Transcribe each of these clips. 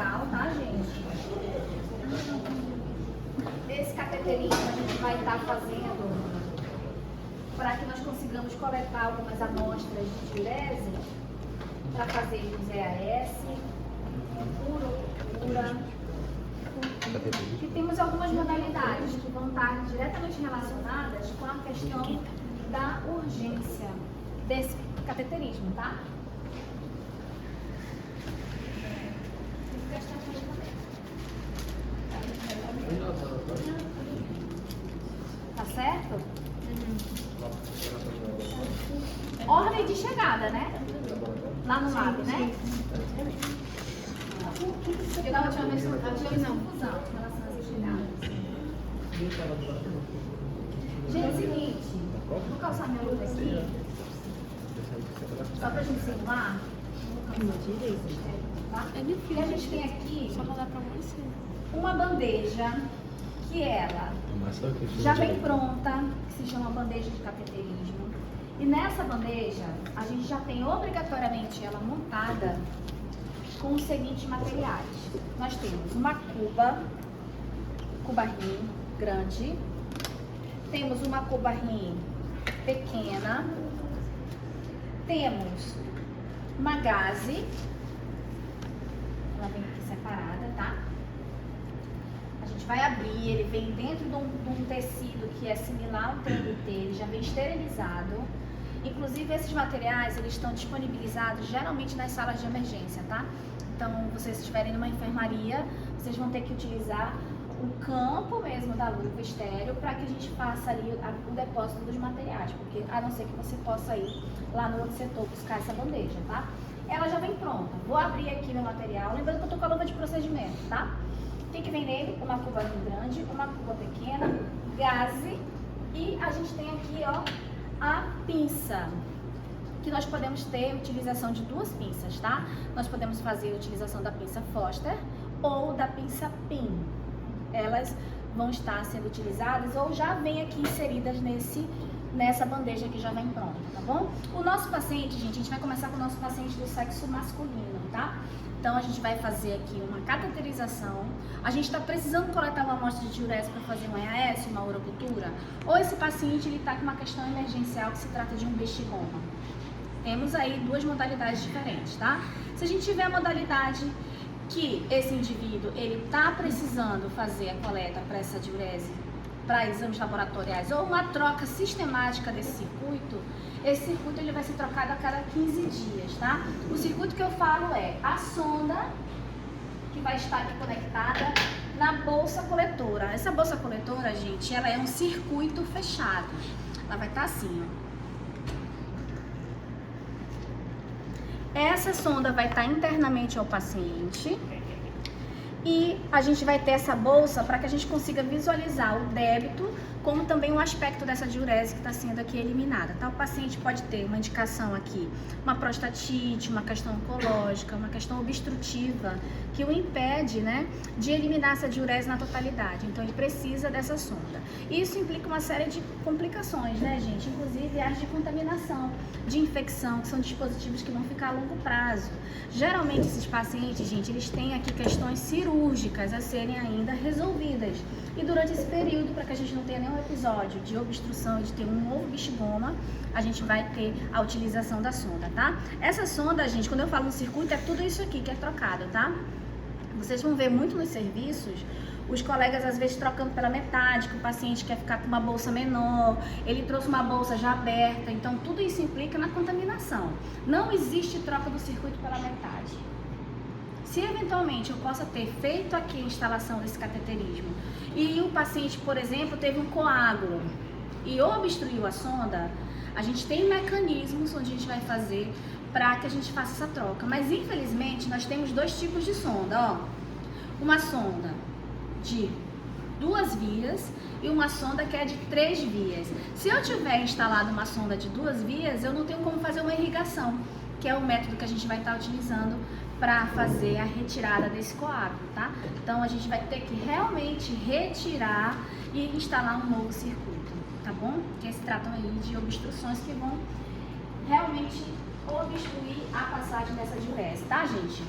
geral, tá, gente? Esse cateterismo a gente vai estar fazendo para que nós consigamos coletar algumas amostras de diurese para fazer os EAS, urocultura. E temos algumas modalidades que vão estar diretamente relacionadas com a questão da urgência desse cateterismo, tá? Tá certo? Ordem de chegada, né? Lá no lab, né? Porque da última vez eu tive confusão em relação a essas chegadas. Gente, é o seguinte, vou calçar minha luva aqui, só pra gente simular. Tá? E a gente tem aqui uma bandeja que ela já vem pronta, que se chama bandeja de cateterismo. E nessa bandeja, a gente já tem obrigatoriamente ela montada com os seguintes materiais. Nós temos uma cuba rim grande, temos uma cuba rim pequena, temos uma gaze, ela vem aqui separada, tá? A gente vai abrir, ele vem dentro de um tecido que é similar ao TNT, ele já vem esterilizado. Inclusive, esses materiais, eles estão disponibilizados geralmente nas salas de emergência, tá? Então, vocês estiverem numa enfermaria, vocês vão ter que utilizar o campo mesmo da luva estéreo para que a gente faça ali o depósito dos materiais, porque a não ser que você possa ir lá no outro setor buscar essa bandeja, tá? Ela já vem pronta. Vou abrir aqui meu material, lembrando que eu tô com a luva de procedimento, tá? Tem que vir nele uma cuba grande, uma cuba pequena, gaze e a gente tem aqui, ó, a pinça, que nós podemos ter utilização de duas pinças, tá? Nós podemos fazer a utilização da pinça Foster ou da pinça PIN. Elas vão estar sendo utilizadas ou já vem aqui inseridas nessa bandeja que já vem pronta, tá bom? O nosso paciente, gente, a gente vai começar com o nosso paciente do sexo masculino, tá? Então, a gente vai fazer aqui uma cateterização. A gente está precisando coletar uma amostra de diurese para fazer um EAS, uma urocultura. Ou esse paciente ele está com uma questão emergencial que se trata de um bexigonma. Temos aí duas modalidades diferentes, tá? Se a gente tiver a modalidade que esse indivíduo ele está precisando fazer a coleta para essa diurese, para exames laboratoriais, ou uma troca sistemática desse circuito, esse circuito ele vai ser trocado a cada 15 dias, tá? O circuito que eu falo é a sonda que vai estar aqui conectada na bolsa coletora. Essa bolsa coletora, gente, ela é um circuito fechado. Ela vai estar assim, ó. Essa sonda vai estar internamente ao paciente e a gente vai ter essa bolsa para que a gente consiga visualizar o débito, como também o aspecto dessa diurese que está sendo aqui eliminada, tá? O paciente pode ter uma indicação aqui, uma prostatite, uma questão oncológica, uma questão obstrutiva, que o impede, né, de eliminar essa diurese na totalidade. Então, ele precisa dessa sonda. Isso implica uma série de complicações, né, gente? Inclusive, áreas de contaminação, de infecção, que são dispositivos que vão ficar a longo prazo. Geralmente, esses pacientes, gente, eles têm aqui questões cirúrgicas a serem ainda resolvidas. E durante esse período, para que a gente não tenha nenhum episódio de obstrução e de ter um novo bexigonma, a gente vai ter a utilização da sonda, tá? Essa sonda, gente, quando eu falo no circuito, é tudo isso aqui que é trocado, tá? Vocês vão ver muito nos serviços, os colegas às vezes trocando pela metade, que o paciente quer ficar com uma bolsa menor, ele trouxe uma bolsa já aberta, então tudo isso implica na contaminação. Não existe troca do circuito pela metade. Se eventualmente eu possa ter feito aqui a instalação desse cateterismo e o paciente, por exemplo, teve um coágulo e obstruiu a sonda, a gente tem mecanismos onde a gente vai fazer para que a gente faça essa troca. Mas infelizmente nós temos dois tipos de sonda, ó. Uma sonda de 2 vias e uma sonda que é de 3 vias. Se eu tiver instalado uma sonda de 2 vias, eu não tenho como fazer uma irrigação, que é o método que a gente vai estar utilizando para fazer a retirada desse coágulo, tá? Então a gente vai ter que realmente retirar e instalar um novo circuito, tá bom? Que se tratam aí de obstruções que vão realmente obstruir a passagem dessa diurese, tá, gente?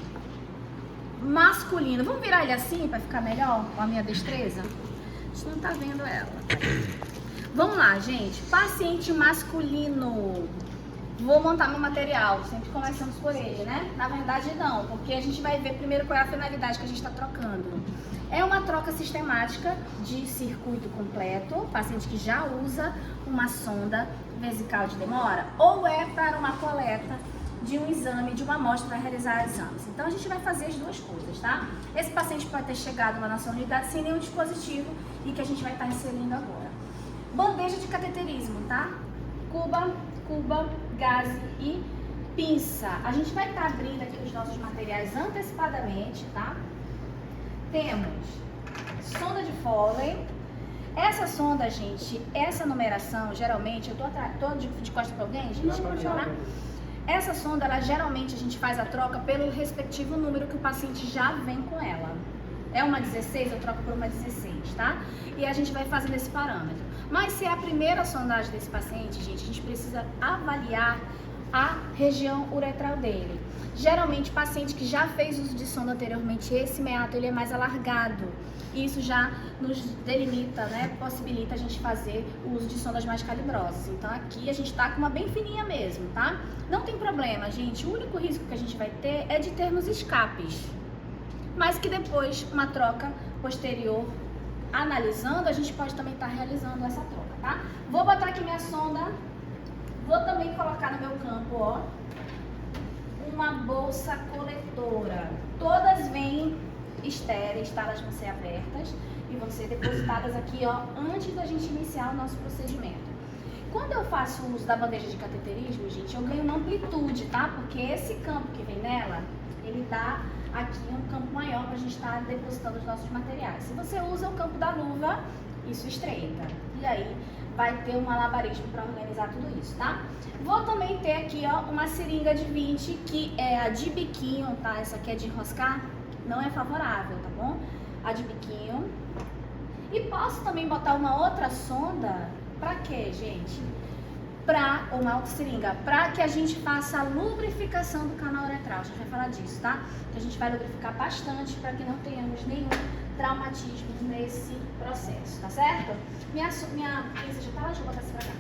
masculino. Vamos virar ele assim para ficar melhor com a minha destreza? A gente não tá vendo ela. Vamos lá, gente. Paciente masculino. Vou montar meu material. Sempre começamos por ele, né? Na verdade, não. Porque a gente vai ver primeiro qual é a finalidade que a gente está trocando. É uma troca sistemática de circuito completo. Paciente que já usa uma sonda vesical de demora. Ou é para uma coleta de um exame, de uma amostra para realizar exames. Então, a gente vai fazer as duas coisas, tá? Esse paciente pode ter chegado lá na nossa unidade sem nenhum dispositivo e que a gente vai estar inserindo agora. Bandeja de cateterismo, tá? Cuba, gaze e pinça. A gente vai estar abrindo aqui os nossos materiais antecipadamente, tá? Temos sonda de Foley. Essa sonda, gente, essa numeração, geralmente, eu tô de costas para alguém, gente? Pode falar? Essa sonda, ela geralmente a gente faz a troca pelo respectivo número que o paciente já vem com ela. É uma 16, eu troco por uma 16, tá? E a gente vai fazendo esse parâmetro. Mas se é a primeira sondagem desse paciente, gente, a gente precisa avaliar a região uretral dele. Geralmente, paciente que já fez uso de sonda anteriormente, esse meato ele é mais alargado. Isso já nos delimita, né? Possibilita a gente fazer o uso de sondas mais calibrosas. Então, aqui a gente tá com uma bem fininha mesmo, tá? Não tem problema, gente. O único risco que a gente vai ter é de termos escapes. Mas que depois, uma troca posterior, analisando, a gente pode também estar realizando essa troca, tá? Vou botar aqui minha sonda. Vou também colocar no meu campo, ó, uma bolsa coletora. Todas vêm estéreis, tá? Elas vão ser abertas e vão ser depositadas aqui, ó, antes da gente iniciar o nosso procedimento. Quando eu faço uso da bandeja de cateterismo, gente, eu ganho uma amplitude, tá? Porque esse campo que vem nela, ele dá aqui um campo maior para a gente estar depositando os nossos materiais. Se você usa o campo da luva, isso estreita. E aí vai ter um malabarismo para organizar tudo isso, tá? Vou também ter aqui, ó, uma seringa de 20, que é a de biquinho, tá? Essa aqui é de enroscar, não é favorável, tá bom? A de biquinho. E posso também botar uma outra sonda, pra quê, gente? Pra uma outra seringa, pra que a gente faça a lubrificação do canal uretral. A gente vai falar disso, tá? Que a gente vai lubrificar bastante para que não tenhamos nenhum traumatismo nesse processo, tá certo? Minha pinça já tá lá, deixa eu botar isso pra cá.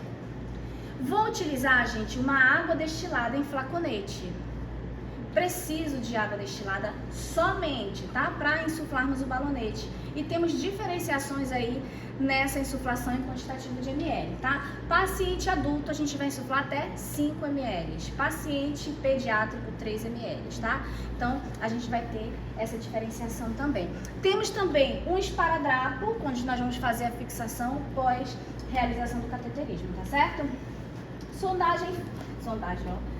Vou utilizar, gente, uma água destilada em flaconete. Preciso de água destilada somente, tá? Para insuflarmos o balonete. E temos diferenciações aí nessa insuflação em quantitativo de ml, tá? Paciente adulto, a gente vai insuflar até 5 ml. Paciente pediátrico, 3 ml, tá? Então, a gente vai ter essa diferenciação também. Temos também um esparadrapo, onde nós vamos fazer a fixação pós realização do cateterismo, tá certo? Sondagem, ó.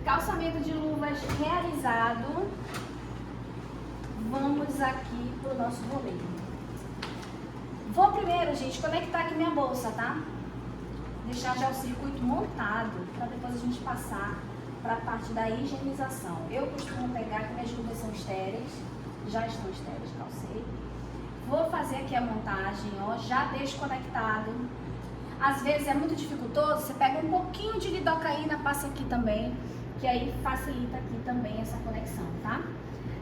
Calçamento de luvas realizado. Vamos aqui pro nosso rolê. Vou primeiro, gente, conectar aqui minha bolsa, tá? Deixar já o circuito montado, para depois a gente passar para a parte da higienização. Eu costumo pegar, que minhas luvas são estéreis, já estão estéreis, calcei. Vou fazer aqui a montagem, ó, já deixo conectado. Às vezes é muito dificultoso, você pega um pouquinho de lidocaína, passa aqui também, que aí facilita aqui também essa conexão, tá?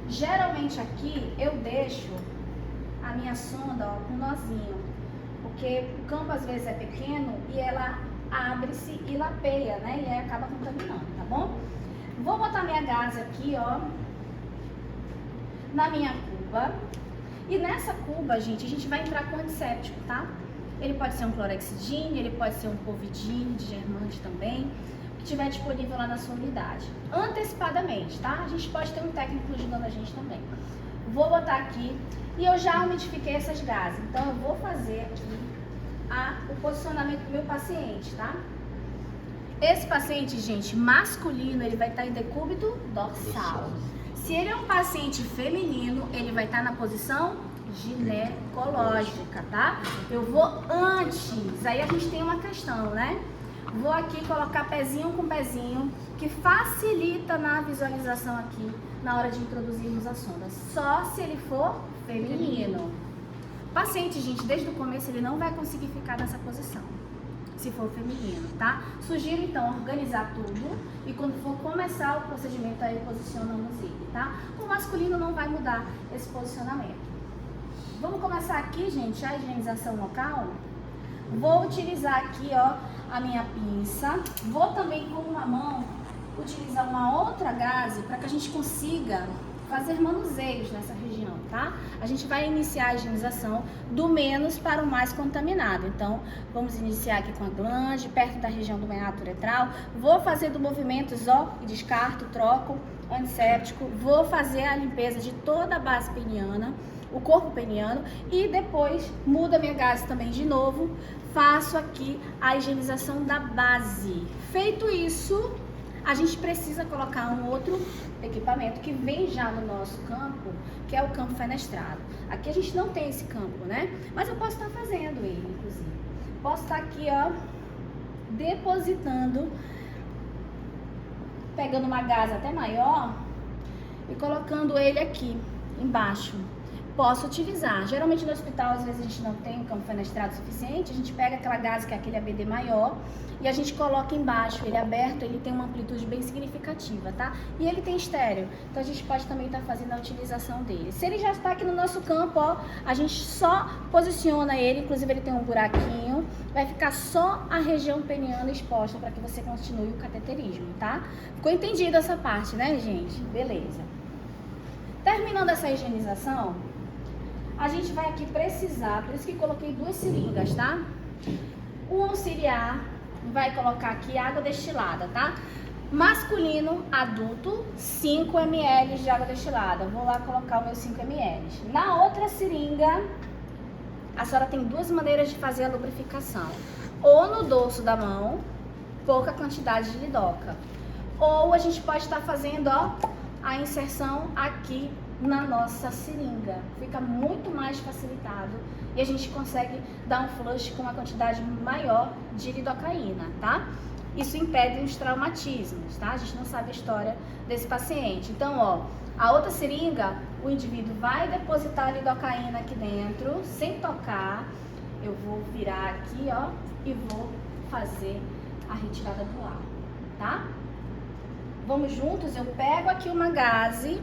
Geralmente aqui eu deixo a minha sonda, ó, com nozinho, porque o campo às vezes é pequeno e ela abre-se e lapeia, né? E aí acaba contaminando, tá bom? Vou botar minha gaze aqui, ó, na minha cuba. E nessa cuba, gente, a gente vai entrar com antisséptico, tá? Ele pode ser um clorexidine, ele pode ser um povidine, de germante também, que tiver disponível lá na sua unidade. Antecipadamente, tá? A gente pode ter um técnico ajudando a gente também. Vou botar aqui e eu já umidifiquei essas gases. Então, eu vou fazer aqui o posicionamento do meu paciente, tá? Esse paciente, gente, masculino, ele vai estar em decúbito dorsal. Se ele é um paciente feminino, ele vai estar na posição ginecológica, tá? Eu vou antes, aí a gente tem uma questão, né? Vou aqui colocar pezinho com pezinho, que facilita na visualização aqui, na hora de introduzirmos a sonda. Só se ele for feminino. O paciente, gente, desde o começo, ele não vai conseguir ficar nessa posição. se for feminino, tá? Sugiro, então, organizar tudo e quando for começar o procedimento, aí posicionamos ele, tá? O masculino não vai mudar esse posicionamento. Vamos começar aqui, gente, a higienização local. Vou utilizar aqui, ó, a minha pinça. Vou também, com uma mão, utilizar uma outra gaze para que a gente consiga fazer manuseios nessa região, tá? A gente vai iniciar a higienização do menos para o mais contaminado. Então, vamos iniciar aqui com a glande, perto da região do meato uretral. Vou fazer do movimentos, ó, e descarto, troco, antisséptico. Vou fazer a limpeza de toda a base peniana, o corpo peniano, e depois mudo a minha gaze também de novo. Faço aqui a higienização da base. Feito isso, a gente precisa colocar um outro equipamento que vem já no nosso campo, que é o campo fenestrado. Aqui a gente não tem esse campo, né? Mas eu posso estar fazendo ele, inclusive. Posso estar aqui, ó, depositando, pegando uma gaze até maior e colocando ele aqui embaixo. Posso utilizar. Geralmente no hospital, às vezes a gente não tem um campo fenestrado suficiente, a gente pega aquela gaze que é aquele ABD maior e a gente coloca embaixo. Ele é aberto, ele tem uma amplitude bem significativa, tá? E ele tem estéreo, então a gente pode também estar fazendo a utilização dele. Se ele já está aqui no nosso campo, ó, a gente só posiciona ele, inclusive ele tem um buraquinho, vai ficar só a região peniana exposta para que você continue o cateterismo, tá? Ficou entendido essa parte, né, gente? Beleza. Terminando essa higienização, a gente vai aqui precisar, por isso que coloquei 2 seringas, tá? O auxiliar vai colocar aqui água destilada, tá? Masculino, adulto, 5 ml de água destilada. Vou lá colocar o meu 5 ml. Na outra seringa, a senhora tem 2 maneiras de fazer a lubrificação. Ou no dorso da mão, pouca quantidade de lidoca. Ou a gente pode estar fazendo, ó, a inserção aqui na nossa seringa. Fica muito mais facilitado e a gente consegue dar um flush com uma quantidade maior de lidocaína, tá? Isso impede os traumatismos, tá? A gente não sabe a história desse paciente. Então, ó, a outra seringa, o indivíduo vai depositar a lidocaína aqui dentro, sem tocar. Eu vou virar aqui, ó, e vou fazer a retirada do ar, tá? Vamos juntos, eu pego aqui uma gaze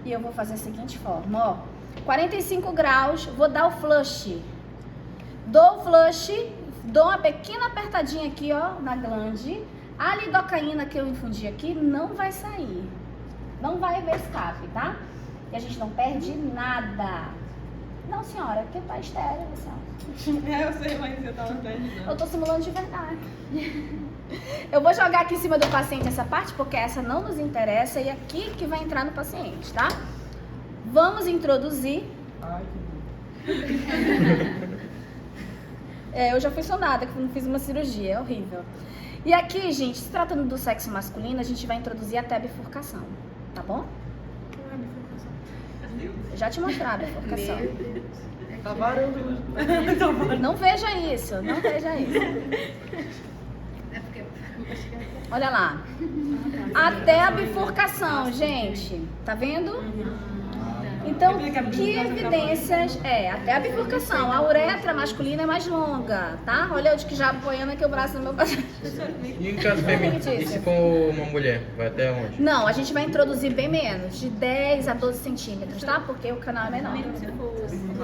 e eu vou fazer da seguinte forma, ó, 45 graus, vou dar o flush, dou o flush, dou uma pequena apertadinha aqui, ó, na glande, a lidocaína que eu infundi aqui não vai sair, não vai haver escape, tá? E a gente não perde nada. Não, senhora, porque tá estéreo, senhora. Eu sei, mas eu tava perdendo. Eu tô simulando de verdade. Eu vou jogar aqui em cima do paciente essa parte, porque essa não nos interessa e aqui que vai entrar no paciente, tá? Vamos introduzir. Ai, Eu já fui sondada, que não fiz uma cirurgia, é horrível. E aqui, gente, se tratando do sexo masculino, a gente vai introduzir até a bifurcação, tá bom? Eu já te mostrar a bifurcação. tá varando. Não veja isso, não veja isso. Olha lá. Até a bifurcação, gente. Tá vendo? Então, que evidências... até a bifurcação. A uretra masculina é mais longa, tá? Olha eu de que já apoiando aqui o braço do meu paciente. E em caso feminino, e se for uma mulher, vai até onde? Não, a gente vai introduzir bem menos, de 10 a 12 centímetros, tá? Porque o canal é menor. Sim,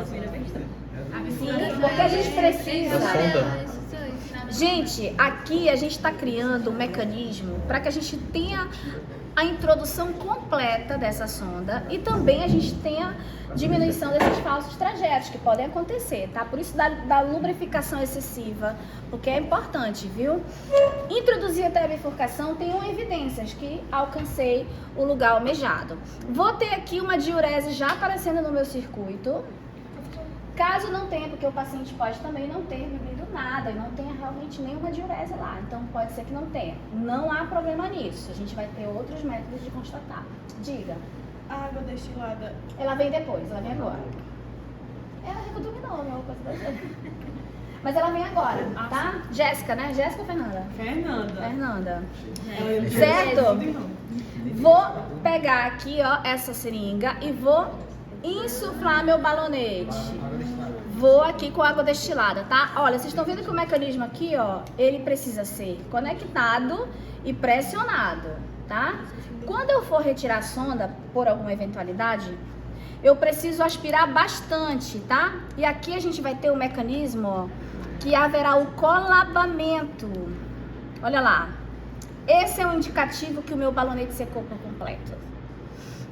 porque a gente precisa... A sonda? Gente, aqui a gente está criando um mecanismo para que a gente tenha a introdução completa dessa sonda e também a gente tenha diminuição desses falsos trajetos que podem acontecer, tá? Por isso da lubrificação excessiva, porque é importante, viu? Introduzir até a bifurcação, tenho evidências que alcancei o lugar almejado. Vou ter aqui uma diurese já aparecendo no meu circuito. Caso não tenha, porque o paciente pode também não ter bebido nada e não tenha realmente nenhuma diurese lá, então pode ser que não tenha. Não há problema nisso, a gente vai ter outros métodos de constatar. Diga. A água destilada. Ela vem depois, ela vem agora. Ela recodominou, minha coisa. Mas ela vem agora, tá? Jéssica, né? Jéssica ou Fernanda? Fernanda. Certo? Vou pegar aqui, ó, essa seringa e vou insuflar meu balonete. Vou aqui com água destilada, tá? Olha, vocês estão vendo que o mecanismo aqui, ó, ele precisa ser conectado e pressionado, tá? Quando eu for retirar a sonda, por alguma eventualidade, eu preciso aspirar bastante, tá? E aqui a gente vai ter o mecanismo, ó, que haverá o colabamento. Olha lá. Esse é um indicativo que o meu balonete secou por completo.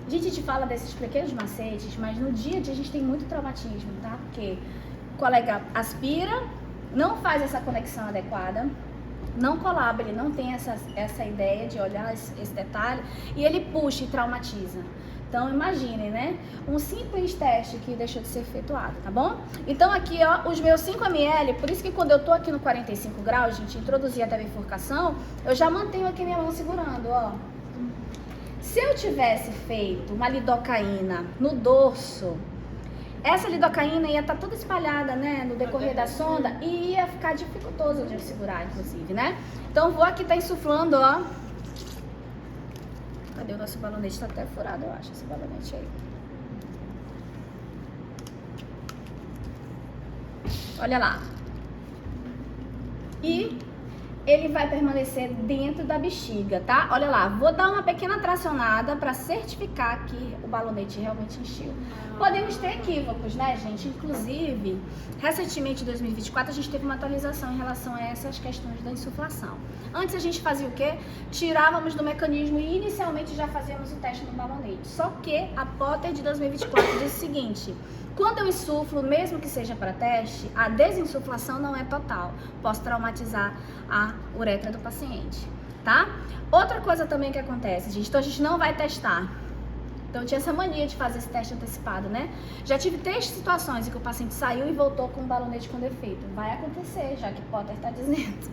A gente fala desses pequenos macetes, mas no dia a dia a gente tem muito traumatismo, tá? Porque o colega aspira, não faz essa conexão adequada, não colaba, ele não tem essa ideia de olhar esse detalhe e ele puxa e traumatiza. Então imaginem, né? Um simples teste que deixou de ser efetuado, tá bom? Então aqui, ó, os meus 5 ml, por isso que quando eu tô aqui no 45 graus, gente, introduzir até a bifurcação, eu já mantenho aqui minha mão segurando, ó. Se eu tivesse feito uma lidocaína no dorso, essa lidocaína ia estar toda espalhada, né, no decorrer da sonda e ia ficar dificultoso de eu segurar, inclusive, né? Então vou aqui tá insuflando, ó. Cadê o nosso balonete? Tá até furado, eu acho, esse balonete aí. Olha lá. E ele vai permanecer dentro da bexiga, tá? Olha lá, vou dar uma pequena tracionada para certificar que o balonete realmente encheu. Podemos ter equívocos, né, gente? Inclusive, recentemente, em 2024, a gente teve uma atualização em relação a essas questões da insuflação. Antes a gente fazia o quê? Tirávamos do mecanismo e inicialmente já fazíamos o teste no balonete. Só que a Potter de 2024 diz o seguinte: quando eu insuflo, mesmo que seja para teste, a desinsuflação não é total. Posso traumatizar a uretra do paciente, tá? Outra coisa também que acontece, gente, então a gente não vai testar. Então eu tinha essa mania de fazer esse teste antecipado, né? Já tive 3 situações em que o paciente saiu e voltou com um balonete com defeito. Vai acontecer, já que Potter está dizendo.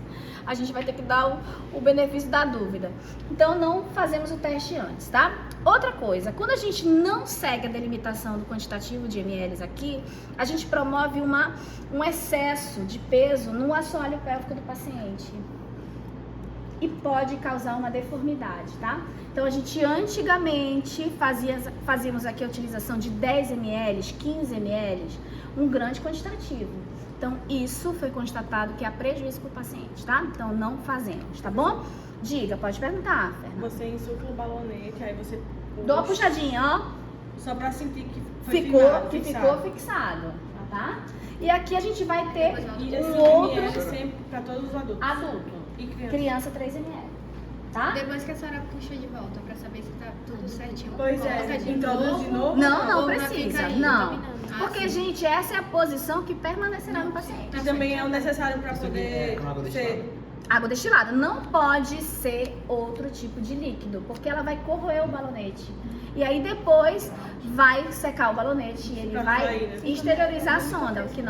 A gente vai ter que dar o benefício da dúvida. Então não fazemos o teste antes, tá? Outra coisa, quando a gente não segue a delimitação do quantitativo de ml aqui, a gente promove um excesso de peso no assoalho pélvico do paciente. E pode causar uma deformidade, tá? Então a gente antigamente fazíamos aqui a utilização de 10 ml, 15 ml, um grande quantitativo. Então isso foi constatado que há prejuízo para o paciente, tá? Então não fazemos, tá bom? Diga, pode perguntar, Fernanda. Você insufla o balonete, aí você puxa. Dou uma puxadinha, ó. Só pra sentir que ficou fixado, tá? E aqui a gente vai ter E um assim, outro ml sempre pra todos os adultos. adulto. E criança. Criança 3 ml, tá? Depois que a senhora puxa de volta pra saber se tá tudo certinho. Pois é, Coloca de introduz de novo? Não Ou vai precisa, ficar aí não. contaminando? Porque, Ah, sim. gente, essa é a posição que permanecerá no paciente. E também é o necessário pra poder com água ser... destilada. Água destilada não pode ser outro tipo de líquido, porque ela vai corroer o balonete. E aí depois vai secar o balonete e ele Pra vai sair, né? exteriorizar a sonda, o que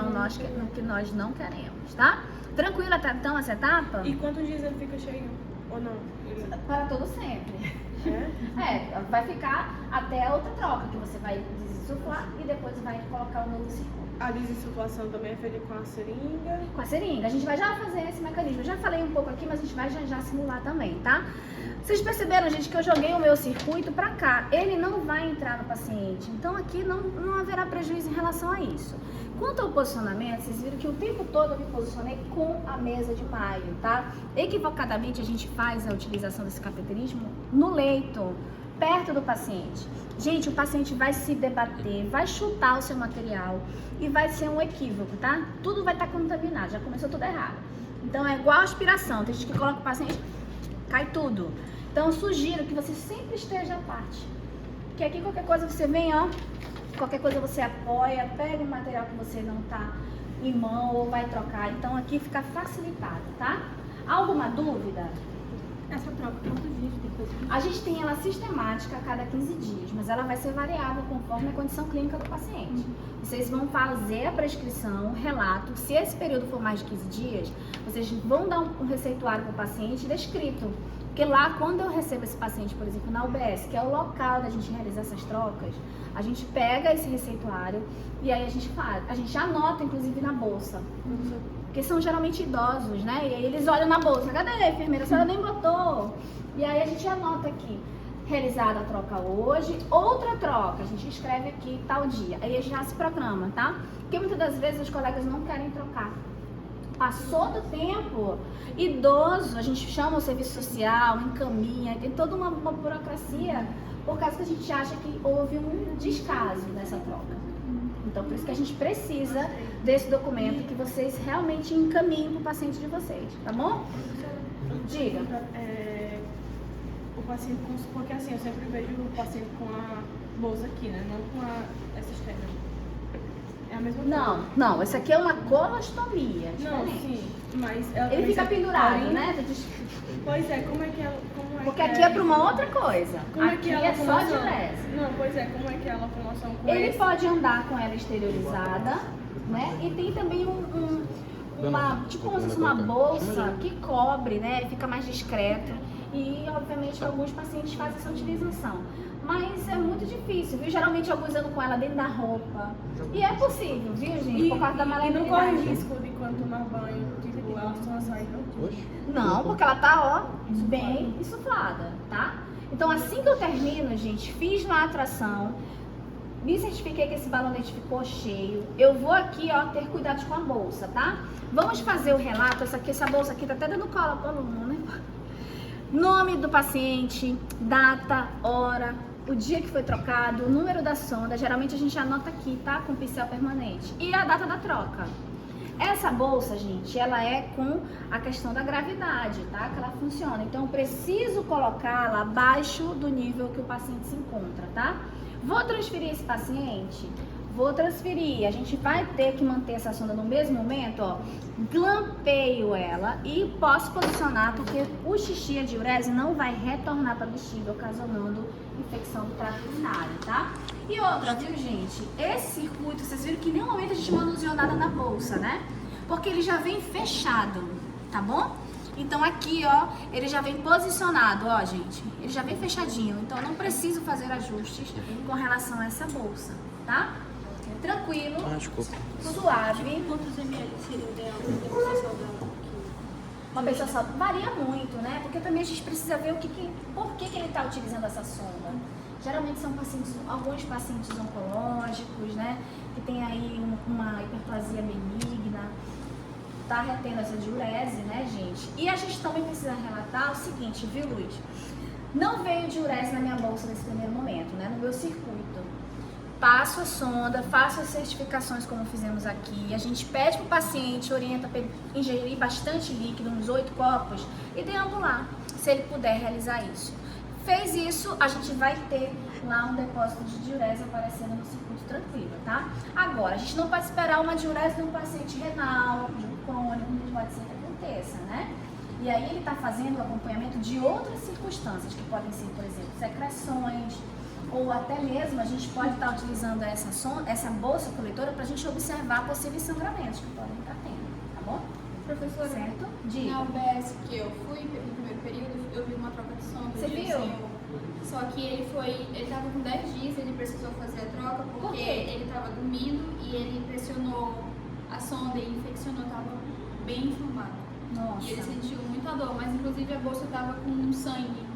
nós não queremos, tá? Tranquila até então essa etapa? E quantos dias ele fica cheio? Ou não? Para todo sempre. É? Vai ficar até a outra troca, que você vai desinsuflar e depois vai colocar o novo circuito. A desinsuflação também é feita com a seringa. Com a seringa, a gente vai já fazer esse mecanismo. Eu já falei um pouco aqui, mas a gente vai já simular também, tá? Vocês perceberam, gente, que eu joguei o meu circuito pra cá. Ele não vai entrar no paciente. Então aqui não haverá prejuízo em relação a isso. Quanto ao posicionamento, vocês viram que o tempo todo eu me posicionei com a mesa de maio, tá? Equivocadamente a gente faz a utilização desse cateterismo no leito, perto do paciente. Gente, o paciente vai se debater, vai chutar o seu material e vai ser um equívoco, tá? Tudo vai estar contaminado, já começou tudo errado. Então é igual a aspiração, tem gente que coloca o paciente, cai tudo. Então eu sugiro que você sempre esteja à parte. Que aqui qualquer coisa você vem, ó, qualquer coisa você apoia, pega um material que você não tá em mão ou vai trocar. Então aqui fica facilitado, tá? Alguma dúvida? Essa troca, quantos dias depois? A gente tem ela sistemática a cada 15 dias, mas ela vai ser variável conforme a condição clínica do paciente. Vocês vão fazer a prescrição, um relato. Se esse período for mais de 15 dias, vocês vão dar um receituário para o paciente descrito. Porque lá, quando eu recebo esse paciente, por exemplo, na UBS, que é o local da gente realizar essas trocas, a gente pega esse receituário e aí a gente faz. A gente anota, inclusive, na bolsa. Porque são geralmente idosos, né? E aí eles olham na bolsa. Cadê, enfermeira? A senhora nem botou. E aí a gente anota aqui. realizada a troca hoje, outra troca, a gente escreve aqui tal dia, aí já se programa, tá? Porque muitas das vezes os colegas não querem trocar. Passou do tempo, idoso, a gente chama o serviço social, encaminha, tem toda uma burocracia, por causa que a gente acha que houve um descaso nessa troca. Então, por isso que a gente precisa desse documento que vocês realmente encaminhem para o paciente de vocês, tá bom? Diga. O paciente porque assim, eu sempre vejo o paciente com a bolsa aqui, né? Não com essa externa. É a mesma coisa. Não, esse aqui é uma colostomia. Não, diferente. sim, mas ela Ele também fica sempre pendurado, orina. né? Pois é, como é que ela... Porque aqui é para uma outra coisa. Como é Aqui que é só locomoção? diurese. Não, pois é, como é que é a locomoção com Ele esse? pode andar com ela exteriorizada, né? E tem também uma, tipo como se fosse uma bolsa que cobre, né? Fica mais discreto. E, obviamente, alguns pacientes fazem essa utilização. Mas é muito difícil, viu? Geralmente alguns andam com ela dentro da roupa. E é possível, viu, gente? Por causa da E não maleabilidade. corre risco de quando tomar banho, tipo, ela só sair, não? Não, porque ela tá, ó, bem insuflada, tá? Então, assim que eu termino, gente, fiz uma atração, me certifiquei que esse balonete ficou cheio. Eu vou aqui, ó, ter cuidado com a bolsa, tá? Vamos fazer o relato. Essa bolsa aqui tá até dando cola pro aluno, né? Nome do paciente, data, hora, o dia que foi trocado, o número da sonda. Geralmente a gente anota aqui, tá? Com pincel permanente. E a data da troca. Essa bolsa, gente, ela é com a questão da gravidade, tá? Que ela funciona. Então, eu preciso colocá-la abaixo do nível que o paciente se encontra, tá? Vou transferir esse paciente? Vou transferir. A gente vai ter que manter essa sonda no mesmo momento, ó. Glampeio ela e posso posicionar, porque o xixi e a diurese não vai retornar para a bexiga, ocasionando infecção do trato urinário, tá? E outra, viu, gente? Esse circuito, vocês viram que em nenhum momento a gente manuseou nada na bolsa, né? Porque ele já vem fechado, tá bom? Então aqui, ó, ele já vem posicionado, ó, gente. Ele já vem fechadinho, então eu não preciso fazer ajustes com relação a essa bolsa, tá? Tranquilo, suave. Quantos ml seria o ideal para uma pessoa saudável? Uma pessoa só varia muito, né? Porque também a gente precisa ver por que ele está utilizando essa sonda. Geralmente são pacientes, alguns pacientes oncológicos, né? Que tem aí uma hiperplasia benigna, tá retendo essa diurese, né, gente? E a gente também precisa relatar o seguinte, viu, Luiz? Não veio diurese na minha bolsa nesse primeiro momento, né? No meu circuito. Passo a sonda, faço as certificações como fizemos aqui. A gente pede para o paciente, orienta para ele ingerir bastante líquido, uns 8 copos, e deambular, se ele puder realizar isso. Fez isso, a gente vai ter lá um depósito de diurese aparecendo no circuito tranquilo, tá? Agora, a gente não pode esperar uma diurese de um paciente renal, de um crônico, que pode ser que aconteça, né? E aí ele está fazendo o acompanhamento de outras circunstâncias, que podem ser, por exemplo, secreções, ou até mesmo a gente pode estar utilizando essa bolsa coletora para a gente observar possíveis sangramentos que podem estar tendo, tá bom? Professora, Certo? Diga. na UBS que eu fui no primeiro período, eu vi uma troca de sonda. Você de um viu? senhor. Só que ele estava com 10 dias, ele precisou fazer a troca Por porque quê? ele estava dormindo e ele pressionou a sonda e infeccionou, estava bem inflamado. Nossa. E ele sentiu muita dor, mas inclusive a bolsa estava com sangue.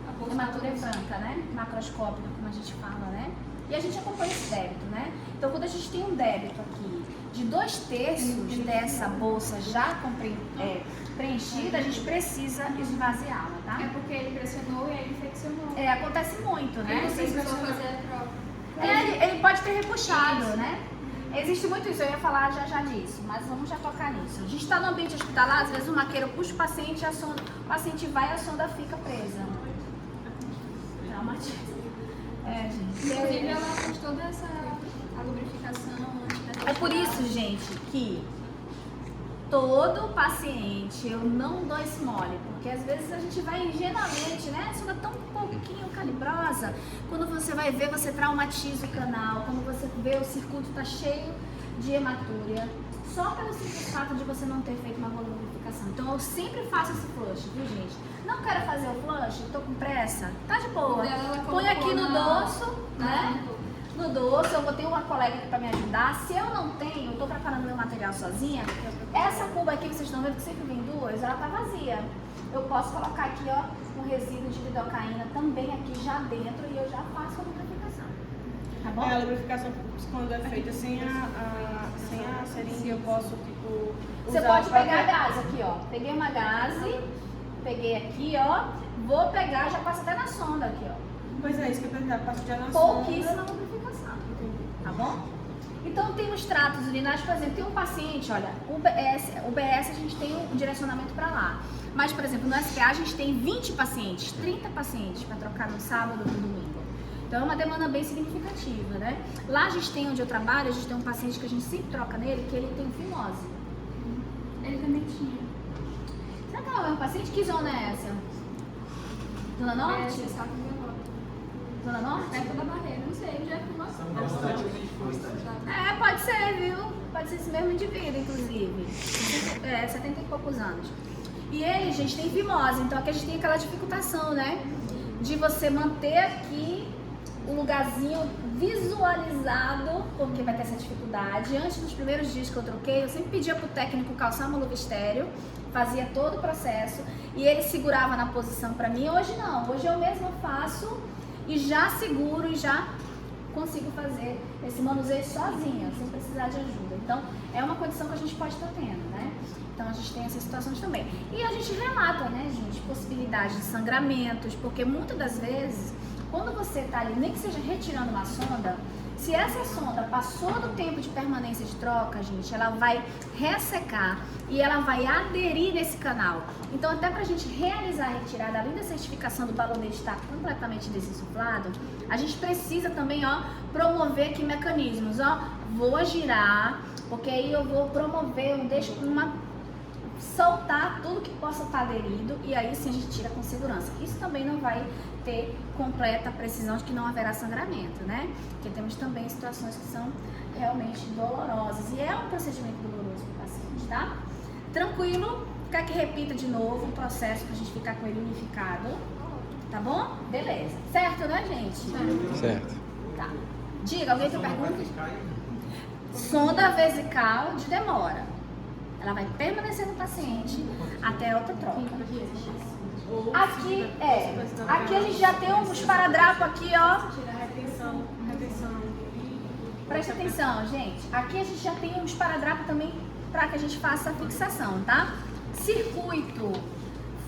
A bolsa Hematura tava com franca, né? Macroscópica, como a gente fala, né? E a gente acompanha esse débito, né? Então, quando a gente tem um débito aqui de 2/3 dessa bolsa já preenchida, a gente precisa esvaziá-la, tá? É porque ele pressionou e aí infeccionou. Acontece muito, né? Aí você precisou fazer a troca. Ele pode ter repuxado, né? Existe muito isso, eu ia falar já disso, mas vamos já tocar nisso. A gente está no ambiente hospitalar, às vezes o maqueiro puxa o paciente, o paciente vai e a sonda fica presa. Traumatiza. Gente. Inclusive, ela fez toda a lubrificação antes da É por isso, gente, que todo paciente eu não dou esse mole, porque às vezes a gente vai ingenuamente, né? A sonda tão pouquinho calibrosa, quando você vai ver, você traumatiza o canal, quando você vê o circuito tá cheio de hematúria, só pelo simples fato de você não ter feito uma boa lubrificação. Então eu sempre faço esse flush, viu, gente? Não quero fazer o flush, tô com pressa, tá de boa. Põe aqui no dorso, né? No dorso, eu vou ter uma colega aqui pra me ajudar. Se eu não tenho, eu tô preparando meu material sozinha. Essa cuba aqui que vocês estão vendo, que sempre vem duas, ela tá vazia. eu posso colocar aqui, ó, um resíduo de lidocaína também aqui já dentro e eu já faço a lubrificação. Tá bom? A lubrificação, quando é feita sem a seringa, eu posso, tipo, Você usar pode pra- pegar gás aqui, ó. Peguei uma gase, peguei aqui, ó. Vou pegar, já passo até na sonda aqui, ó. Pois é, isso que eu perguntava, passo já na Pouquíssima sonda. lubrificação. Tá bom? Então tem os tratos urinários, por exemplo, tem um paciente, olha, o BS a gente tem um direcionamento para lá. Mas, por exemplo, no SPA a gente tem 20 pacientes, 30 pacientes para trocar no sábado ou no domingo. Então é uma demanda bem significativa, né? Lá a gente tem, onde eu trabalho, a gente tem um paciente que a gente sempre troca nele, que ele tem fimose. Ele também tinha. Será que ela é um paciente? Que zona é essa? Zona Norte? Você sabe que eu vou. Zona Norte? Perto da barreira, não sei, onde é que nós Pode ser, viu? Pode ser esse mesmo indivíduo, inclusive. 70 e poucos anos. E ele, gente, tem fimose, então aqui a gente tem aquela dificultação, né? De você manter aqui o lugarzinho visualizado, porque vai ter essa dificuldade. Antes dos primeiros dias que eu troquei, eu sempre pedia pro técnico calçar uma luva estéreo, fazia todo o processo e ele segurava na posição pra mim. Hoje não, hoje eu mesma faço e já seguro e já consigo fazer esse manuseio sozinha, sem precisar de ajuda. Então, é uma condição que a gente pode estar tendo, né? Então, a gente tem essas situações também. E a gente relata, né, gente, possibilidades de sangramentos, porque muitas das vezes, quando você está ali, nem que seja retirando uma sonda, se essa sonda passou do tempo de permanência de troca, gente, ela vai ressecar e ela vai aderir nesse canal. Então, até para a gente realizar a retirada, além da certificação do balonete estar completamente desinsuflado, a gente precisa também, ó, promover aqui mecanismos, ó. Vou girar, porque aí eu vou promover, soltar tudo que possa estar aderido e aí sim a gente tira com segurança. Isso também não vai ter completa precisão de que não haverá sangramento, né? Porque temos também situações que são realmente dolorosas e é um procedimento doloroso para o paciente, tá? Tranquilo? Quer que repita de novo o processo para a gente ficar com ele unificado? Tá bom? Beleza. Certo, né, gente? Certo. Tá. Diga, alguém tem pergunta? Sonda vesical de demora. Ela vai permanecer no paciente até outra troca. Aqui a gente já tem um esparadrapo aqui, ó. Retenção. Presta atenção, gente. Aqui a gente já tem um esparadrapo também para que a gente faça a fixação, tá? Circuito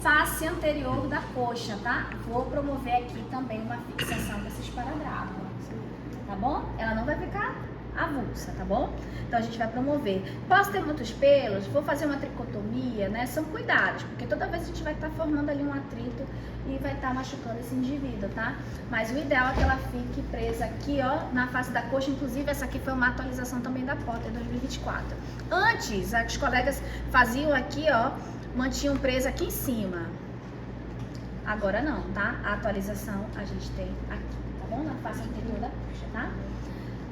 face anterior da coxa, tá? Vou promover aqui também uma fixação desse esparadrapo, tá bom? Ela não vai ficar avulsa, tá bom? Então a gente vai promover. Posso ter muitos pelos? Vou fazer uma tricotomia, né? São cuidados, porque toda vez a gente vai estar formando ali um atrito e vai estar machucando esse indivíduo, tá? Mas o ideal é que ela fique presa aqui, ó, na face da coxa. Inclusive essa aqui foi uma atualização também da POTA 2024. Antes, os colegas faziam aqui, ó, mantinham presa aqui em cima. Agora não, tá? A atualização a gente tem aqui, tá bom? Na face anterior da coxa, tá?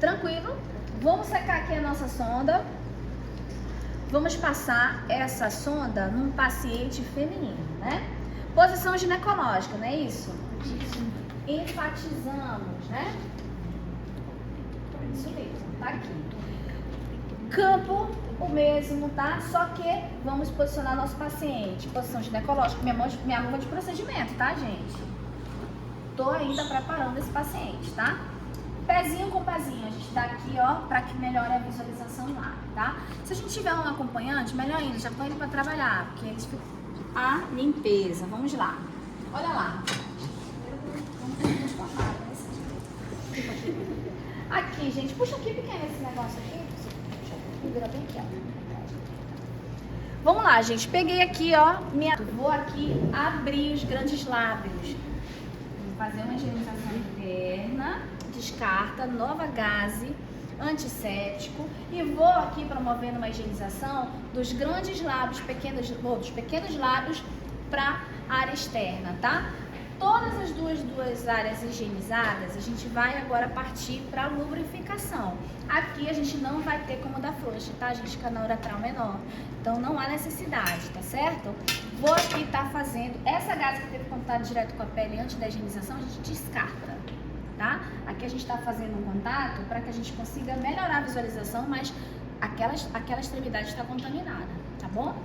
Tranquilo? Vamos secar aqui a nossa sonda. Vamos passar essa sonda num paciente feminino, né? Posição ginecológica, não é isso? Enfatizamos, né? Isso mesmo, tá aqui. Campo, o mesmo, tá? Só que vamos posicionar nosso paciente. Posição ginecológica, minha luva de procedimento, tá, gente? Tô ainda preparando esse paciente, tá? Pezinho com pezinho, a gente dá aqui, ó, pra que melhore a visualização lá, tá? Se a gente tiver um acompanhante, melhor ainda, já põe ele pra trabalhar, porque eles ficam... A limpeza, vamos lá. Olha lá. Aqui, gente, puxa aqui pequeno esse negócio aqui. Vira bem aqui, ó. Vamos lá, gente, peguei aqui, ó, vou aqui abrir os grandes lábios. Vou fazer uma higienização interna. Descarta, nova gase, antisséptico e vou aqui promovendo uma higienização dos grandes lábios, dos pequenos lábios para a área externa, tá? Todas as duas áreas higienizadas, a gente vai agora partir para a lubrificação. Aqui a gente não vai ter como dar flush, tá, gente? Canal uretral menor, então não há necessidade, tá certo? Vou aqui estar fazendo, essa gase que teve contato direto com a pele antes da higienização, a gente descarta. Tá? Aqui a gente está fazendo um contato para que a gente consiga melhorar a visualização, mas aquela extremidade está contaminada, tá bom?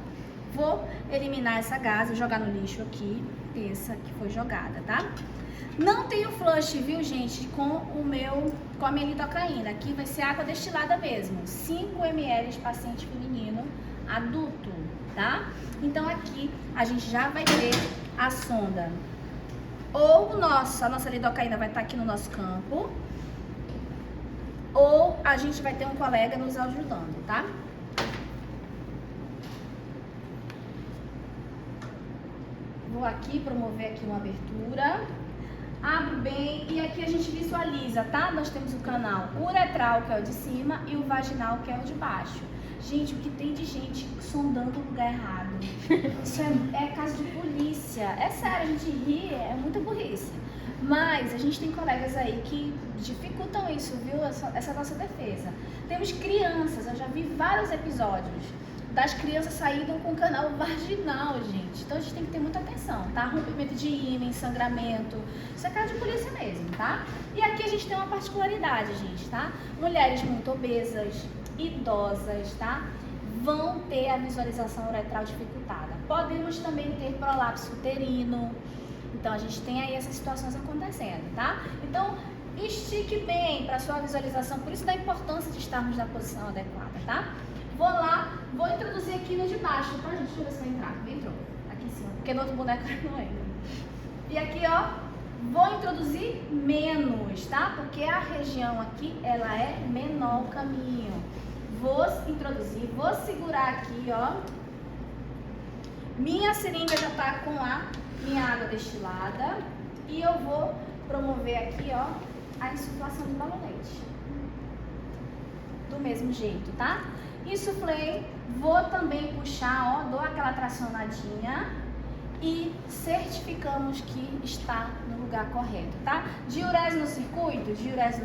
Vou eliminar essa gase, jogar no lixo aqui, essa que foi jogada, tá? Não tenho flush, viu, gente, com a minha lidocaína. Aqui vai ser água destilada mesmo, 5 ml paciente feminino adulto, tá? Então aqui a gente já vai ter a sonda. Ou a nossa lidocaína vai estar aqui no nosso campo, ou a gente vai ter um colega nos ajudando, tá? Vou aqui promover aqui uma abertura. Abro bem e aqui a gente visualiza, tá? Nós temos o canal uretral, que é o de cima, e o vaginal, que é o de baixo. Gente, o que tem de gente sondando o lugar errado? Isso é caso de polícia. É sério, a gente ri, é muita burrice. Mas a gente tem colegas aí que dificultam isso, viu? Essa nossa defesa. Temos crianças, eu já vi vários episódios das crianças saíram com o canal vaginal, gente. Então a gente tem que ter muita atenção, tá? Rompimento de ímã, sangramento, isso é caso de polícia mesmo, tá? E aqui a gente tem uma particularidade, gente, tá? Mulheres muito obesas, idosas, tá? Vão ter a visualização uretral dificultada. Podemos também ter prolapso uterino. Então a gente tem aí essas situações acontecendo, tá? Então estique bem para sua visualização, por isso da importância de estarmos na posição adequada, tá? Vou lá, vou introduzir aqui no de baixo, tá, gente? Deixa eu ver se vai entrar. Entrou. Aqui em cima, porque no outro boneco não entra. E aqui, ó, vou introduzir menos, tá? Porque a região aqui, ela é menor o caminho. Vou introduzir, vou segurar aqui, ó. Minha seringa já tá com a minha água destilada. E eu vou promover aqui, ó, a insuflação do balonete. Do mesmo jeito, tá? Insuflei, vou também puxar, ó, dou aquela tracionadinha e certificamos que está no lugar correto, tá? Diurese no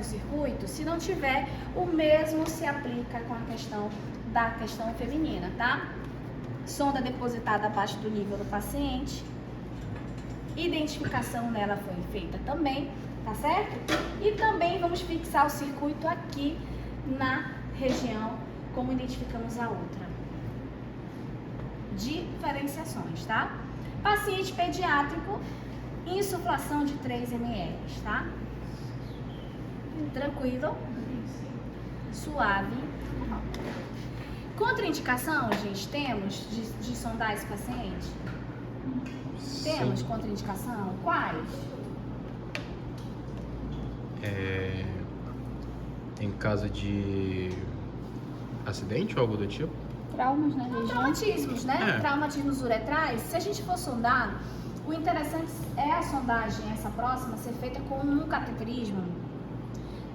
circuito, se não tiver, o mesmo se aplica com a questão da questão feminina, tá? Sonda depositada abaixo do nível do paciente, identificação nela foi feita também, tá certo? E também vamos fixar o circuito aqui na região como identificamos a outra. Diferenciações, tá? Paciente pediátrico, insuflação de 3 ml, tá? Tranquilo, suave. Contraindicação, gente, temos de sondar esse paciente? Temos contraindicação? Quais? Em caso de acidente ou algo do tipo? Traumas na região. Traumatismos, né? É. Traumatismos uretrais. Se a gente for sondar, o interessante é a sondagem, essa próxima, ser feita com um cateterismo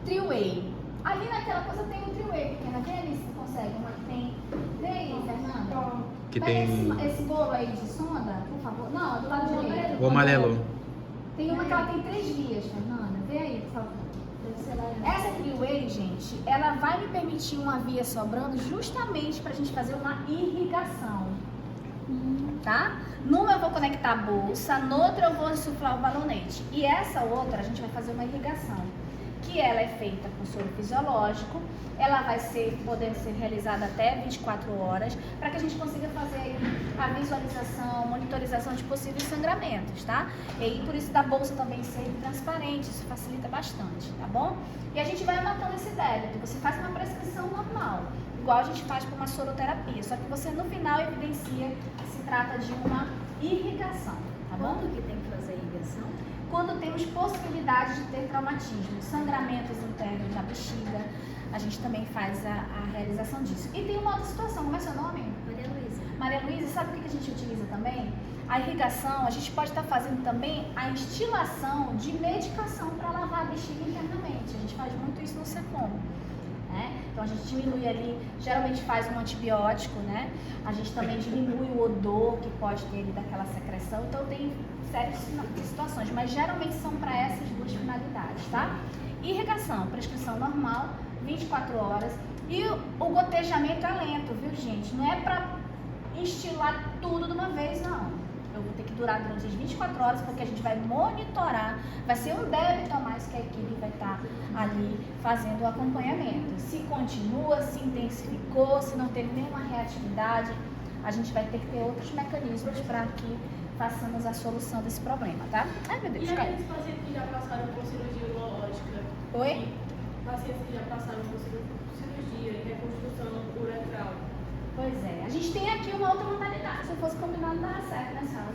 three-way. Ali naquela coisa tem um three-way pequena. Vê ali se você consegue. Uma que tem. Vê aí, Fernanda. Que Pega tem esse bolo aí de sonda, por favor. Não, é do lado direito. o amarelo. Tem uma que ela tem 3 vias, Fernanda. Vê aí, por favor. Essa three-way, gente, ela vai me permitir uma via sobrando justamente pra gente fazer uma irrigação, tá? Numa eu vou conectar a bolsa, noutra eu vou insuflar o balonete. E essa outra a gente vai fazer uma irrigação, que ela é feita com soro fisiológico. Ela vai poder ser realizada até 24 horas, para que a gente consiga fazer aí a visualização, monitorização de possíveis sangramentos, tá? E aí, por isso da bolsa também ser transparente, isso facilita bastante, tá bom? E a gente vai anotando esse débito. Você faz uma prescrição normal, igual a gente faz para uma soroterapia, só que você no final evidencia que se trata de uma irrigação, tá bom? Quando que tem que fazer a irrigação? Quando temos possibilidade de ter traumatismo, sangramentos internos na bexiga, a gente também faz a realização disso. E tem uma outra situação, como é seu nome? Maria Luísa. Maria Luísa, sabe o que a gente utiliza também? A irrigação, a gente pode estar fazendo também a instilação de medicação para lavar a bexiga internamente. A gente faz muito isso no SECOM, né? Então a gente diminui ali, geralmente faz um antibiótico, né? A gente também diminui o odor que pode ter ali daquela secreção. Então tem séries de situações, mas geralmente são para essas duas finalidades, tá? Irrigação, prescrição normal, 24 horas. E o gotejamento é lento, viu, gente? Não é para instilar tudo de uma vez, não. Eu vou ter que durar durante as 24 horas, porque a gente vai monitorar, vai ser um débito a mais que a equipe vai estar ali fazendo o acompanhamento. Se continua, se intensificou, se não teve nenhuma reatividade, a gente vai ter que ter outros mecanismos para que façamos a solução desse problema, tá? Ai, meu Deus, E caiu. aqueles pacientes que já passaram por cirurgia urológica? Oi? Pacientes que já passaram por cirurgia e reconstrução uretral. Pois é, a gente tem aqui uma outra modalidade. Se eu fosse combinado, não dava certo, né, senhora?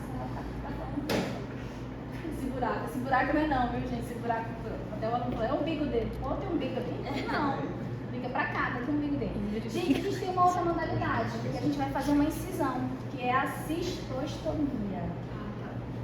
Esse buraco não é não, viu, gente? Esse buraco, até o aluno falou, é o umbigo dele. Pô, tem um umbigo ali? Não, fica pra cá, tem um umbigo dele. Gente, a gente tem uma outra modalidade, que a gente vai fazer uma incisão, que é a cistostomia.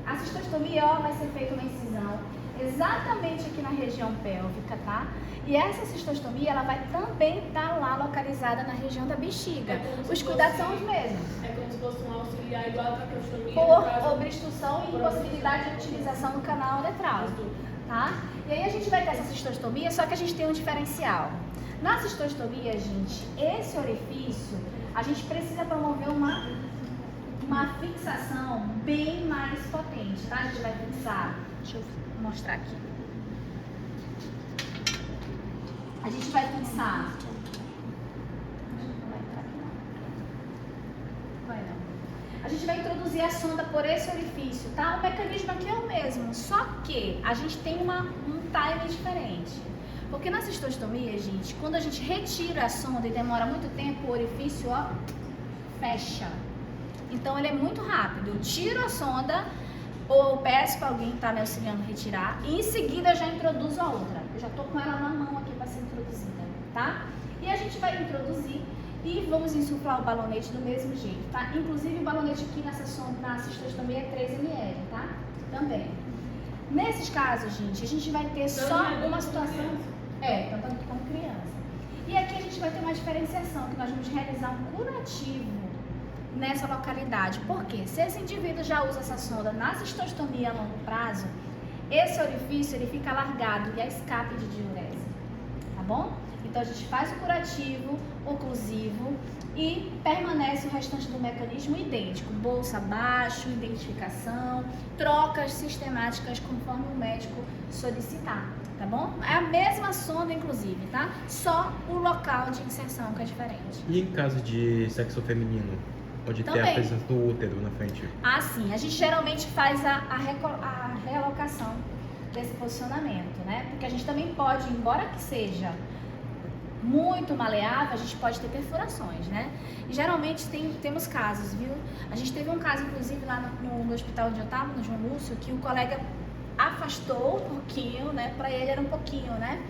A cistostomia, ó, vai ser feita uma incisão exatamente aqui na região pélvica, tá? E essa cistostomia, ela vai também estar lá localizada na região da bexiga. Os cuidados são os mesmos. É como se fosse um auxiliar igual a traqueostomia. Por obstrução e impossibilidade de utilização do canal uretral, tá? E aí a gente vai ter essa cistostomia, só que a gente tem um diferencial. Na cistostomia, gente, esse orifício, a gente precisa promover uma fixação bem mais potente, tá? A gente vai fixar, deixa eu mostrar aqui. A gente vai fixar. A gente vai introduzir a sonda por esse orifício, tá? O mecanismo aqui é o mesmo, só que a gente tem um time diferente. Porque na cistostomia, gente, quando a gente retira a sonda e demora muito tempo, o orifício, ó, fecha. Então ele é muito rápido. Eu tiro a sonda, ou peço para alguém que está me auxiliando a retirar, e em seguida eu já introduzo a outra. Eu já tô com ela na mão aqui para ser introduzida, tá? E a gente vai introduzir e vamos insuflar o balonete do mesmo jeito, tá? Inclusive o balonete aqui nessa sonda, na cistostomia é 3 ml, tá? Também. Nesses casos, gente, a gente vai ter só uma situação... tanto como criança. E aqui a gente vai ter uma diferenciação, que nós vamos realizar um curativo nessa localidade. Por quê? Se esse indivíduo já usa essa sonda na cistostomia a longo prazo, esse orifício ele fica alargado e há escape de diurese, tá bom? Então a gente faz o curativo oclusivo e permanece o restante do mecanismo idêntico, bolsa abaixo, identificação, trocas sistemáticas conforme o médico solicitar, tá bom? É a mesma sonda inclusive, tá? Só o local de inserção que é diferente. E em caso de sexo feminino? Pode ter a Também. presença do útero na frente. Ah, sim. A gente geralmente faz a realocação desse posicionamento, né? Porque a gente também pode, embora que seja muito maleável, a gente pode ter perfurações, né? E geralmente temos casos, viu? A gente teve um caso, inclusive, lá no hospital onde eu estava, no João Lúcio, que o colega afastou um pouquinho, né? Para ele era um pouquinho, né?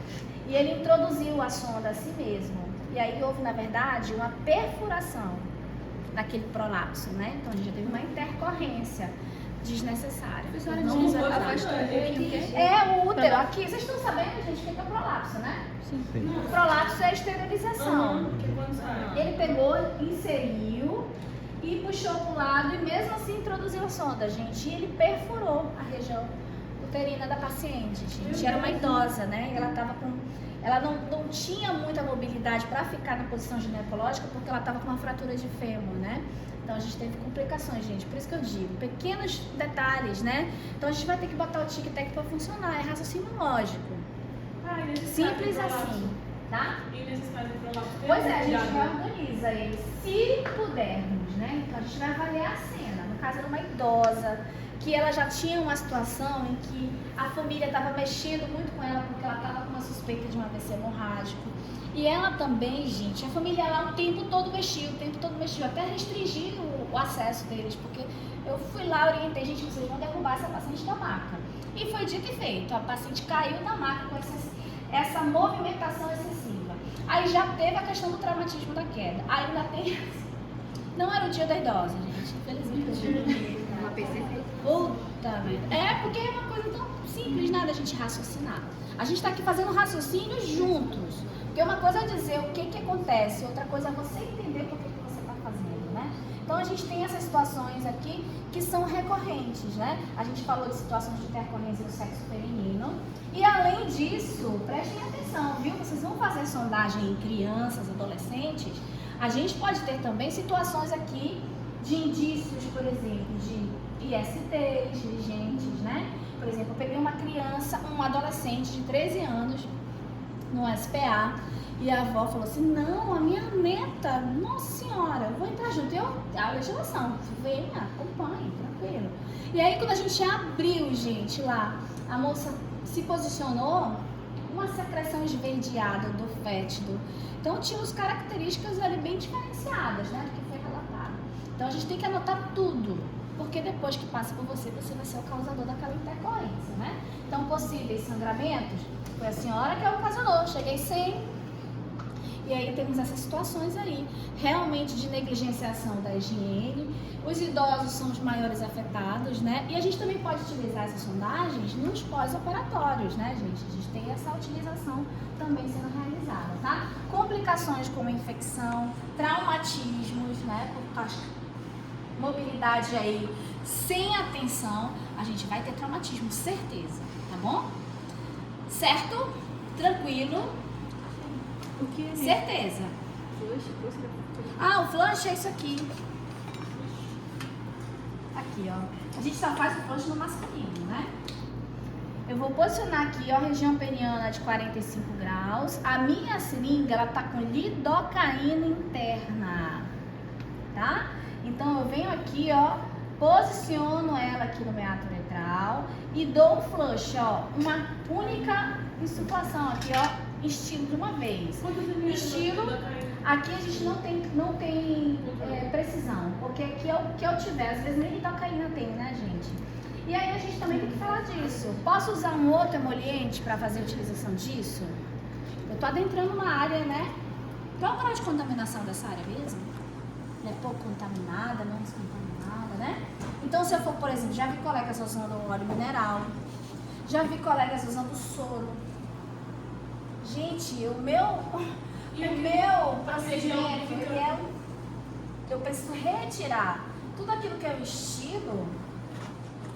E ele introduziu a sonda a si mesmo. E aí houve, na verdade, uma perfuração daquele prolapso, né? Então a gente já teve uma intercorrência desnecessária. Não afastou um pouquinho. É o útero. Aqui, vocês estão sabendo, gente, o que é o prolapso, né? Sim. O prolapso é a esterilização. Uhum. Ele pegou, inseriu e puxou para o lado e mesmo assim introduziu a sonda, gente. E ele perfurou a região uterina da paciente, gente. Era uma idosa, né? Ela não tinha muita mobilidade para ficar na posição ginecológica porque ela estava com uma fratura de fêmur, né? Então a gente teve complicações, gente. Por isso que eu digo, pequenos detalhes, né? Então a gente vai ter que botar o tic-tac para funcionar. É raciocínio lógico. Simples assim, tá? E nesses casos de prolapso? Pois é, a gente reorganiza ele, se pudermos, né? Então a gente vai avaliar a cena. No caso, era uma idosa, que ela já tinha uma situação em que a família estava mexendo muito com ela, porque ela estava com uma suspeita de um AVC hemorrágico. E ela também, gente, a família lá o tempo todo mexia, até restringir o acesso deles, porque eu fui lá, orientei, gente, vocês vão derrubar essa paciente da maca. E foi dito e feito, a paciente caiu da maca com essa movimentação excessiva. Aí já teve a questão do traumatismo da queda. Aí ainda tem... Não era o dia da idosa, gente, infelizmente. Uma PCP. Puta merda. É porque é uma coisa tão simples, né, da gente raciocinar. A gente tá aqui fazendo raciocínio juntos. Porque uma coisa é dizer o que acontece, outra coisa é você entender por que você tá fazendo, né? Então a gente tem essas situações aqui que são recorrentes, né? A gente falou de situações de intercorrência do sexo feminino. E além disso, prestem atenção, viu? Vocês vão fazer sondagem em crianças, adolescentes. A gente pode ter também situações aqui de indícios, por exemplo, de ISTs, vigentes, né? Por exemplo, eu peguei uma criança, um adolescente de 13 anos, no SPA. E a avó falou assim, não, a minha neta, nossa senhora, eu vou entrar junto. E eu, a legislação, venha, acompanhe, tranquilo. E aí quando a gente abriu, gente, lá, a moça se posicionou, uma secreção esverdeada do fétido. Então tinha as características ali bem diferenciadas, né, do que foi relatado. Então a gente tem que anotar tudo, porque depois que passa por você, você vai ser o causador daquela intercorrência, né? Então possíveis sangramentos, foi a senhora que ocasionou, cheguei sem... E aí temos essas situações aí, realmente de negligenciação da higiene. Os idosos são os maiores afetados, né? E a gente também pode utilizar essas sondagens nos pós-operatórios, né, gente? A gente tem essa utilização também sendo realizada, tá? Complicações como infecção, traumatismos, né? Por causa de mobilidade aí sem atenção, a gente vai ter traumatismo, certeza, tá bom? Certo? Tranquilo? O que é Certeza. O flush é isso aqui. Aqui, ó. A gente só faz o flush no masculino, né? Eu vou posicionar aqui, ó, região peniana de 45 graus. A minha seringa, ela tá com lidocaína interna, tá? Então eu venho aqui, ó, posiciono ela aqui no meato uretral e dou um flush, ó, uma única insuflação aqui, ó, estilo de uma vez. Estilo, aqui a gente não tem precisão, porque aqui é o que eu tiver, às vezes nem lidocaína tem, né, gente? E aí a gente também tem que falar disso. Posso usar um outro emoliente para fazer a utilização disso? Eu tô adentrando uma área, né? Qual é o grau de contaminação dessa área mesmo? É pouco contaminada, menos contaminada, né? Então, se eu for, por exemplo, já vi colegas usando óleo mineral, já vi colegas usando soro. Gente, o meu procedimento, eu preciso retirar tudo aquilo que é o estilo.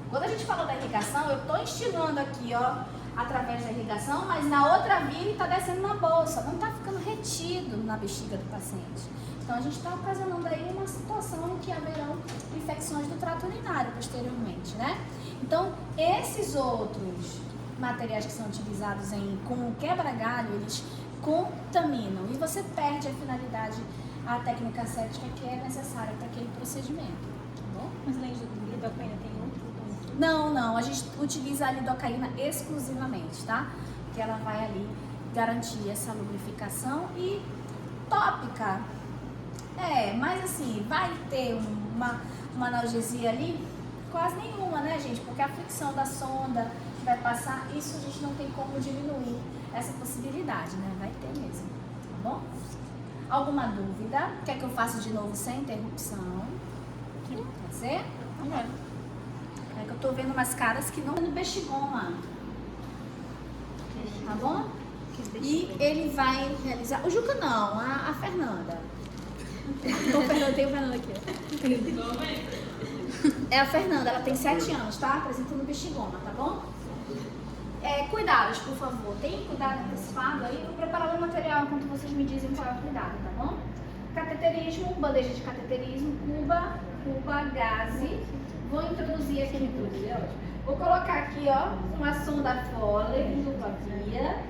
Quando a gente falou da irrigação, eu estou estilando aqui, ó, através da irrigação, mas na outra via ele está descendo na bolsa, não está ficando retido na bexiga do paciente. Então a gente está ocasionando aí uma situação em que haverão infecções do trato urinário posteriormente, né? Então, esses outros materiais que são utilizados com quebra-galho, eles contaminam e você perde a finalidade, a técnica séptica que é necessária para aquele procedimento, tá bom? Mas além de lidocaína tem outro? Não, a gente utiliza a lidocaína exclusivamente, tá? Porque ela vai ali garantir essa lubrificação e tópica. Mas assim, vai ter uma analgesia ali? Quase nenhuma, né, gente? Porque a fricção da sonda vai passar, isso a gente não tem como diminuir essa possibilidade, né? Vai ter mesmo, tá bom? Alguma dúvida? Quer que eu faça de novo sem interrupção? Pode ser? É que eu tô vendo umas caras que não no bexigoma, tá bom? E ele vai realizar, o Juca não, a Fernanda. Tem o Fernando aqui, É a Fernanda, ela tem 7 anos, tá? Apresentando bexigoma, tá bom? Cuidados, por favor. Tem cuidado antecipado aí. Eu vou preparar o material enquanto vocês me dizem qual é o cuidado, tá bom? Cateterismo, bandeja de cateterismo, cuba, gaze. Vou introduzir aqui, vou colocar aqui, ó, uma sonda Foley, dupla via.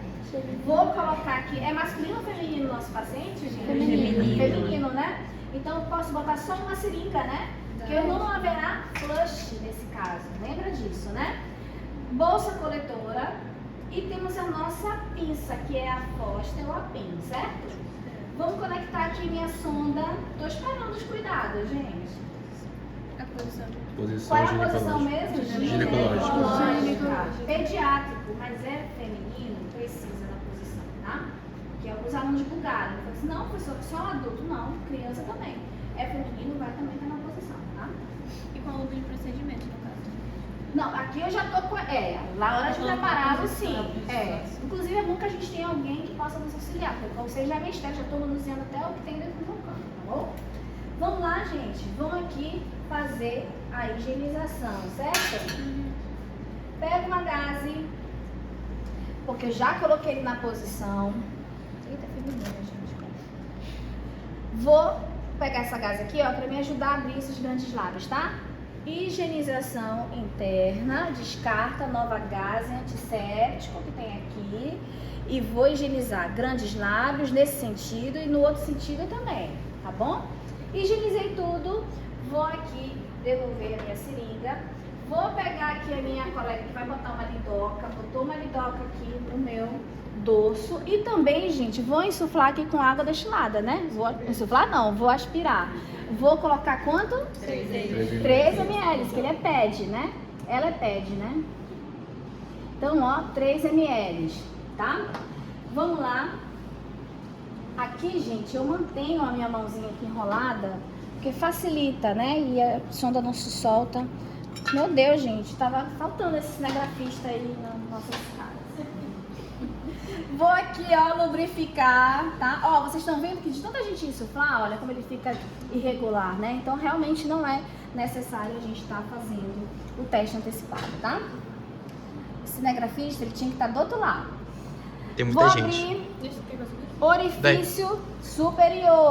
Vou colocar aqui, é masculino ou feminino o nosso paciente, gente? Feminino, né? Então eu posso botar só uma seringa, né? Porque não haverá flush nesse caso, lembra disso, né? Bolsa coletora e temos a nossa pinça, que é a Foster ou a PIN, certo? Vamos conectar aqui minha sonda. Tô esperando os cuidados, gente. A posição. Qual é a posição mesmo? Ginecológica. Pediátrico, mas é feminino, precisa da posição, tá? Porque alguns alunos bugaram. Eu falei assim, não, professor, só adulto, não, criança também. É feminino, vai também estar na posição, tá? E qual o de procedimento, no caso? Não, aqui eu já tô com... na hora de preparado, sim. Inclusive é bom que a gente tenha alguém que possa nos auxiliar, porque como vocês já já estou manuseando até o que tem dentro do campo, tá bom? Vamos lá, gente. Vamos aqui fazer a higienização, certo? Pega uma gaze, porque eu já coloquei ele na posição. Eita, feminina, gente. Vou pegar essa gaze aqui, ó, pra me ajudar a abrir esses grandes lábios, tá? Higienização interna, descarta, nova gaze, antisséptico que tem aqui. e vou higienizar grandes lábios nesse sentido e no outro sentido também, tá bom? Higienizei tudo, vou aqui devolver a minha seringa, vou pegar aqui a minha colega que vai botar uma lidoca, botou uma lidoca aqui no meu dorso e também, gente, vou insuflar aqui com água destilada, né? Vou insuflar não, vou aspirar. Vou colocar quanto? 3 ml, que ele é PED, né? Ela é PED, né? Então, ó, 3 ml, tá? Vamos lá. Aqui, gente, eu mantenho a minha mãozinha aqui enrolada, porque facilita, né? E a sonda não se solta. Meu Deus, gente, tava faltando esse cinegrafista aí nas nossas caras. Vou aqui, ó, lubrificar, tá? Ó, vocês estão vendo que de tanta gente insuflar, olha como ele fica irregular, né? Então, realmente não é necessário a gente estar fazendo o teste antecipado, tá? O cinegrafista, ele tinha que estar do outro lado. Tem muita Vou gente. abrir orifício superior.